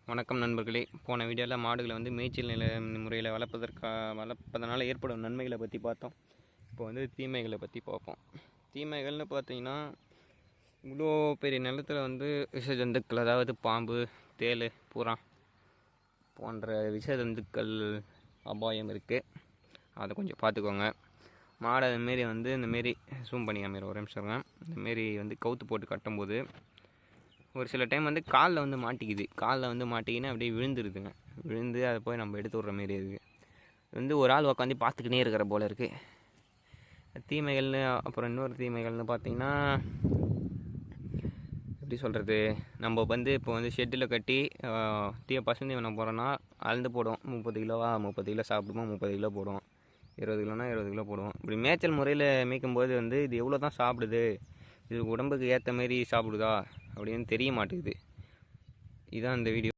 வணக்கம் நண்பர்களே. போன வீடியோவில் மாடுகளை வந்து மேய்ச்சல் நில முறையில் வளர்ப்பதனால ஏற்படும் நன்மைகளை பற்றி பார்த்தோம். இப்போ வந்து தீமைகளை பற்றி பார்ப்போம். தீமைகள்னு பார்த்தீங்கன்னா, இவ்வளோ பெரிய நிலத்தில் வந்து விஷ ஜந்துக்கள், அதாவது பாம்பு, தேள், பூரா போன்ற விஷ ஜந்துக்கள் அபாயம் இருக்குது. அதை கொஞ்சம் பார்த்துக்கோங்க. மாடை அதுமாரி வந்து இந்தமாரி சூம் பண்ணி காமிக்கிற ஒரு நிமிஷங்க. இந்தமாரி வந்து கவுத்து போட்டு கட்டும்போது ஒரு சில டைம் வந்து காலில் வந்து மாட்டிக்குது. காலில் வந்து மாட்டிக்கின்னு அப்படியே விழுந்துருதுங்க. விழுந்து அதை போய் நம்ம எடுத்து விட்ற மாரி இருக்குது. வந்து ஒரு ஆள் உட்காந்து பார்த்துக்கினே இருக்கிற போல் இருக்குது. தீமைகள்னு அப்புறம் இன்னொரு தீமைகள்னு பார்த்திங்கன்னா, எப்படி சொல்கிறது, நம்ம வந்து இப்போ வந்து ஷெட்டில் கட்டி பசுந்தீவனம் போகிறோன்னா அளந்து போடுவோம். 30 கிலோவா 30 கிலோ சாப்பிடுமோ 30 கிலோ போடுவோம். 20 கிலோனா 20 கிலோ போடுவோம். இப்படி மேய்ச்சல் முறையில் மேய்க்கும்போது வந்து இது எவ்வளோ தான் சாப்பிடுது, இது உடம்புக்கு ஏற்ற மாரி சாப்பிடுதா அப்படின்னு தெரிய மாட்டேங்குது. இதுதான் இந்த வீடியோ.